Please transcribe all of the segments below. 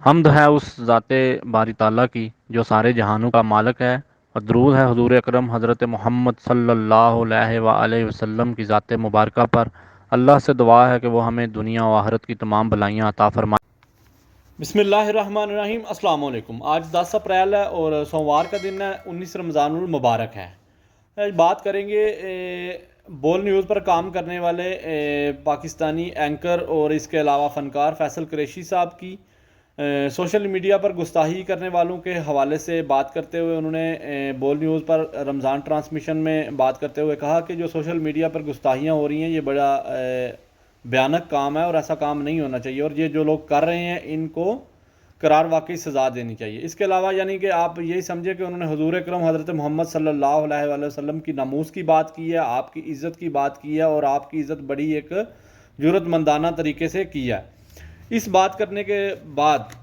حمد ہے اس ذات باری تعالیٰ کی جو سارے جہانوں کا مالک ہے، اور درود ہے حضور اکرم حضرت محمد صلی اللہ علیہ وآلہ وسلم کی ذات مبارکہ پر۔ اللہ سے دعا ہے کہ وہ ہمیں دنیا و آخرت کی تمام بلائیاں عطا فرمائے۔ بسم اللہ الرحمن الرحیم۔ السلام علیکم۔ آج 10 اپریل ہے اور سوموار کا دن ہے، 19 رمضان المبارک ہے۔ آج بات کریں گے بول نیوز پر کام کرنے والے پاکستانی اینکر اور اس کے علاوہ فنکار فیصل قریشی صاحب کی سوشل میڈیا پر گستاخی کرنے والوں کے حوالے سے بات کرتے ہوئے انہوں نے بول نیوز پر رمضان ٹرانسمیشن میں بات کرتے ہوئے کہا کہ جو سوشل میڈیا پر گستاخیاں ہو رہی ہیں یہ بڑا بھیانک کام ہے اور ایسا کام نہیں ہونا چاہیے، اور یہ جو لوگ کر رہے ہیں ان کو قرار واقعی سزا دینی چاہیے۔ اس کے علاوہ یعنی کہ آپ یہی سمجھے کہ انہوں نے حضور اکرم حضرت محمد صلی اللہ علیہ وآلہ وسلم کی ناموس کی بات کی ہے، آپ کی عزت کی بات کی ہے، اور آپ کی عزت بڑی ایک جرأت مندانہ طریقے سے کی ہے۔ اس بات کرنے کے بعد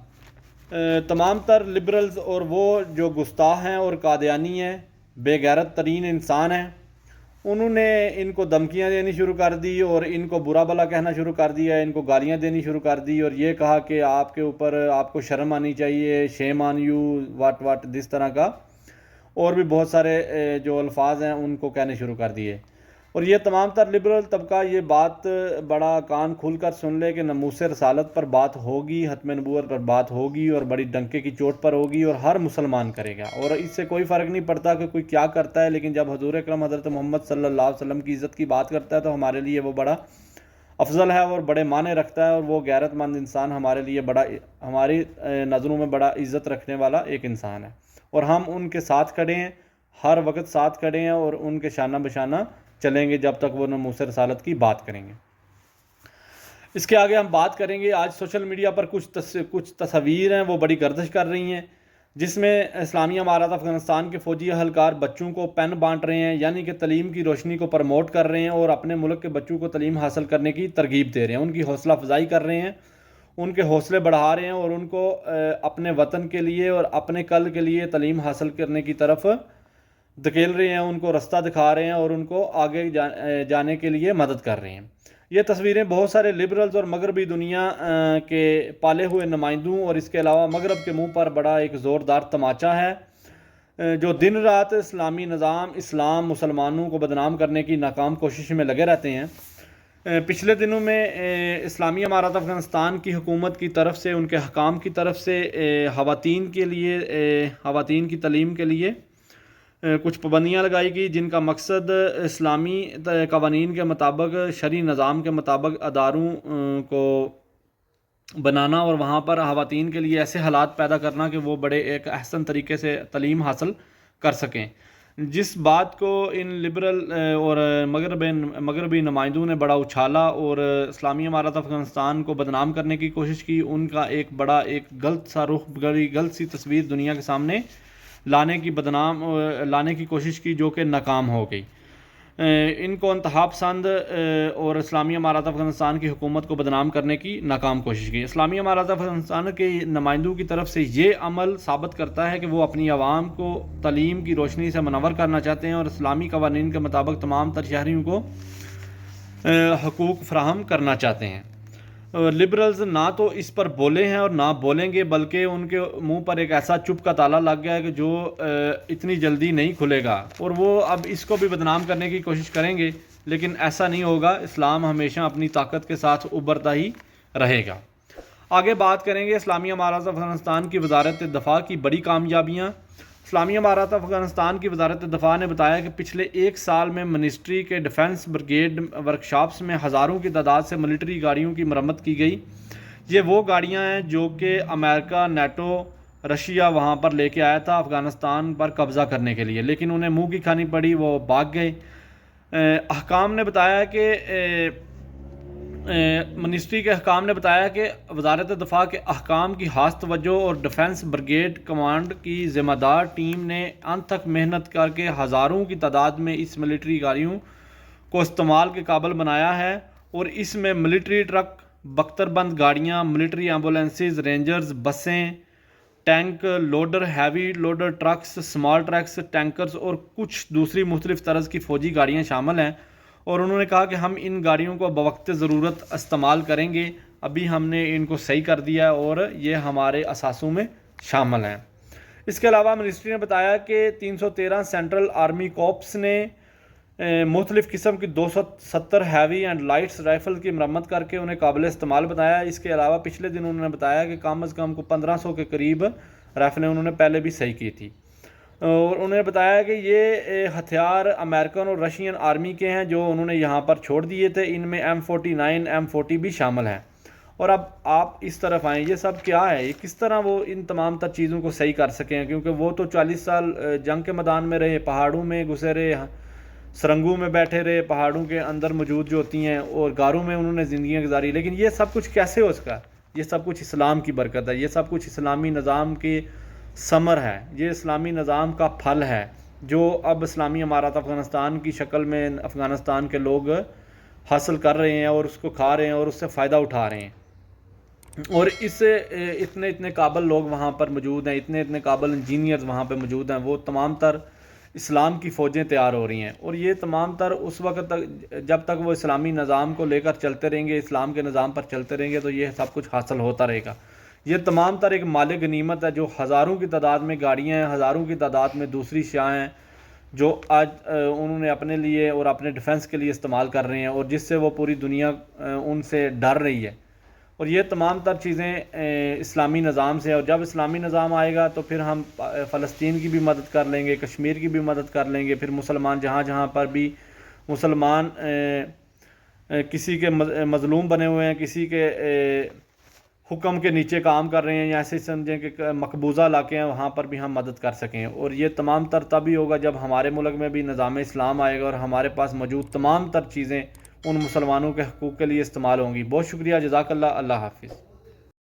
تمام تر لبرلز اور وہ جو گستاخ ہیں اور قادیانی ہیں، بے غیرت ترین انسان ہیں، انہوں نے ان کو دھمکیاں دینی شروع کر دی اور ان کو برا بھلا کہنا شروع کر دیا، ان کو گالیاں دینی شروع کر دی، اور یہ کہا کہ آپ کے اوپر آپ کو شرم آنی چاہیے، شیم آن یو، واٹ دس طرح کا، اور بھی بہت سارے جو الفاظ ہیں ان کو کہنے شروع کر دیے۔ اور یہ تمام تر لبرل طبقہ یہ بات بڑا کان کھول کر سن لے کہ ناموس رسالت پر بات ہوگی، ختم نبوت پر بات ہوگی، اور بڑی ڈنکے کی چوٹ پر ہوگی، اور ہر مسلمان کرے گا، اور اس سے کوئی فرق نہیں پڑتا کہ کوئی کیا کرتا ہے، لیکن جب حضور اکرم حضرت محمد صلی اللہ علیہ وسلم کی عزت کی بات کرتا ہے تو ہمارے لیے وہ بڑا افضل ہے اور بڑے معنی رکھتا ہے، اور وہ غیرت مند انسان ہمارے لیے بڑا، ہماری نظروں میں بڑا عزت رکھنے والا ایک انسان ہے، اور ہم ان کے ساتھ کھڑے ہیں، ہر وقت ساتھ کھڑے ہیں، اور ان کے شانہ بشانہ چلیں گے جب تک وہ ناموس رسالت کی بات کریں گے۔ اس کے آگے ہم بات کریں گے، آج سوشل میڈیا پر کچھ تصاویر ہیں وہ بڑی گردش کر رہی ہیں، جس میں اسلامی امارات افغانستان کے فوجی اہلکار بچوں کو پین بانٹ رہے ہیں، یعنی کہ تعلیم کی روشنی کو پروموٹ کر رہے ہیں اور اپنے ملک کے بچوں کو تعلیم حاصل کرنے کی ترغیب دے رہے ہیں، ان کی حوصلہ افزائی کر رہے ہیں، ان کے حوصلے بڑھا رہے ہیں، اور ان کو اپنے وطن کے لیے اور اپنے کل کے لیے تعلیم حاصل کرنے کی طرف دھکیل رہے ہیں، ان کو رستہ دکھا رہے ہیں، اور ان کو آگے جانے کے لیے مدد کر رہے ہیں۔ یہ تصویریں بہت سارے لبرلز اور مغربی دنیا کے پالے ہوئے نمائندوں اور اس کے علاوہ مغرب کے منہ پر بڑا ایک زوردار تماچا ہے، جو دن رات اسلامی نظام، اسلام، مسلمانوں کو بدنام کرنے کی ناکام کوشش میں لگے رہتے ہیں۔ پچھلے دنوں میں اسلامی امارات افغانستان کی حکومت کی طرف سے، ان کے حکام کی طرف سے خواتین کے لیے، خواتین کی تعلیم کے لیے کچھ پابندیاں لگائی گئی، جن کا مقصد اسلامی قوانین کے مطابق، شرعی نظام کے مطابق اداروں کو بنانا اور وہاں پر خواتین کے لیے ایسے حالات پیدا کرنا کہ وہ بڑے ایک احسن طریقے سے تعلیم حاصل کر سکیں، جس بات کو ان لبرل اور مغربی نمائندوں نے بڑا اچھالا اور اسلامی امارات افغانستان کو بدنام کرنے کی کوشش کی۔ ان کا ایک بڑا ایک غلط سا رخ، بڑی غلط سی تصویر دنیا کے سامنے لانے کی کوشش کی، جو کہ ناکام ہو گئی۔ ان کو انتہا پسند اور اسلامی امارات افغانستان کی حکومت کو بدنام کرنے کی ناکام کوشش کی۔ اسلامی امارات افغانستان کے نمائندوں کی طرف سے یہ عمل ثابت کرتا ہے کہ وہ اپنی عوام کو تعلیم کی روشنی سے منور کرنا چاہتے ہیں اور اسلامی قوانین کے مطابق تمام تر شہریوں کو حقوق فراہم کرنا چاہتے ہیں۔ لبرلز نہ تو اس پر بولے ہیں اور نہ بولیں گے، بلکہ ان کے منہ پر ایک ایسا چپ کا تالا لگ گیا ہے کہ جو اتنی جلدی نہیں کھلے گا، اور وہ اب اس کو بھی بدنام کرنے کی کوشش کریں گے، لیکن ایسا نہیں ہوگا۔ اسلام ہمیشہ اپنی طاقت کے ساتھ ابھرتا ہی رہے گا۔ آگے بات کریں گے اسلامی امارات افغانستان کی وزارت دفاع کی بڑی کامیابیاں۔ اسلامی امارات افغانستان کی وزارت دفاع نے بتایا کہ پچھلے ایک سال میں منسٹری کے ڈیفنس بریگیڈ ورکشاپس میں ہزاروں کی تعداد سے ملٹری گاڑیوں کی مرمت کی گئی۔ یہ وہ گاڑیاں ہیں جو کہ امریکہ، نیٹو، رشیا وہاں پر لے کے آیا تھا افغانستان پر قبضہ کرنے کے لیے، لیکن انہیں منہ کی کھانی پڑی، وہ بھاگ گئے۔ حکام نے بتایا کہ منسٹری کے حکام نے بتایا کہ وزارت دفاع کے احکام کی خاص توجہ اور ڈیفنس بریگیڈ کمانڈ کی ذمہ دار ٹیم نے انتھک محنت کر کے ہزاروں کی تعداد میں اس ملٹری گاڑیوں کو استعمال کے قابل بنایا ہے، اور اس میں ملٹری ٹرک، بختر بند گاڑیاں، ملٹری ایمبولینسز، رینجرز، بسیں، tank, loader, heavy loader trucks, small trucks, tankers اور کچھ دوسری مختلف طرز کی فوجی گاڑیاں شامل ہیں، اور انہوں نے کہا کہ ہم ان گاڑیوں کو بوقت ضرورت استعمال کریں گے۔ ابھی ہم نے ان کو صحیح کر دیا اور یہ ہمارے اثاثوں میں شامل ہیں۔ اس کے علاوہ منسٹری نے بتایا کہ 313 سینٹرل آرمی کارپس نے مختلف قسم کی 270 ہیوی اینڈ لائٹس رائفل کی مرمت کر کے انہیں قابل استعمال بتایا۔ اس کے علاوہ پچھلے دن انہوں نے بتایا کہ کم از کم کو 1500 کے قریب رائفلیں انہوں نے پہلے بھی صحیح کی تھی، اور انہوں نے بتایا کہ یہ ہتھیار امریکن اور رشین آرمی کے ہیں جو انہوں نے یہاں پر چھوڑ دیے تھے۔ ان میں M49 M40 بھی شامل ہیں۔ اور اب آپ اس طرف آئیں، یہ سب کیا ہے، یہ کس طرح وہ ان تمام تر چیزوں کو صحیح کر سکیں، کیونکہ وہ تو 40 سال جنگ کے میدان میں رہے، پہاڑوں میں گھسے رہے، سرنگوں میں بیٹھے رہے، پہاڑوں کے اندر موجود جو ہوتی ہیں، اور غاروں میں انہوں نے زندگیاں گزاری، لیکن یہ سب کچھ کیسے ہو سکا؟ یہ سب کچھ اسلام کی برکت ہے، یہ سب کچھ اسلامی نظام کی ثمر ہے، یہ اسلامی نظام کا پھل ہے جو اب اسلامی امارات افغانستان کی شکل میں افغانستان کے لوگ حاصل کر رہے ہیں اور اس کو کھا رہے ہیں اور اس سے فائدہ اٹھا رہے ہیں۔ اور اس سے اتنے قابل لوگ وہاں پر موجود ہیں، اتنے قابل انجینئرز وہاں پہ موجود ہیں، وہ تمام تر اسلام کی فوجیں تیار ہو رہی ہیں، اور یہ تمام تر اس وقت تک جب تک وہ اسلامی نظام کو لے کر چلتے رہیں گے، اسلام کے نظام پر چلتے رہیں گے، تو یہ سب کچھ حاصل ہوتا رہے گا۔ یہ تمام تر ایک مال غنیمت ہے جو ہزاروں کی تعداد میں گاڑیاں ہیں، ہزاروں کی تعداد میں دوسری شیاء ہیں جو آج انہوں نے اپنے لیے اور اپنے ڈیفنس کے لیے استعمال کر رہے ہیں، اور جس سے وہ پوری دنیا ان سے ڈر رہی ہے۔ اور یہ تمام تر چیزیں اسلامی نظام سے، اور جب اسلامی نظام آئے گا تو پھر ہم فلسطین کی بھی مدد کر لیں گے، کشمیر کی بھی مدد کر لیں گے، پھر مسلمان جہاں پر بھی مسلمان کسی کے مظلوم بنے ہوئے ہیں، کسی کے حکم کے نیچے کام کر رہے ہیں، یا ایسے سمجھیں کہ مقبوضہ علاقے ہیں، وہاں پر بھی ہم مدد کر سکیں۔ اور یہ تمام تر تبھی ہوگا جب ہمارے ملک میں بھی نظام اسلام آئے گا اور ہمارے پاس موجود تمام تر چیزیں ان مسلمانوں کے حقوق کے لیے استعمال ہوں گی۔ بہت شکریہ، جزاک اللہ، اللہ حافظ۔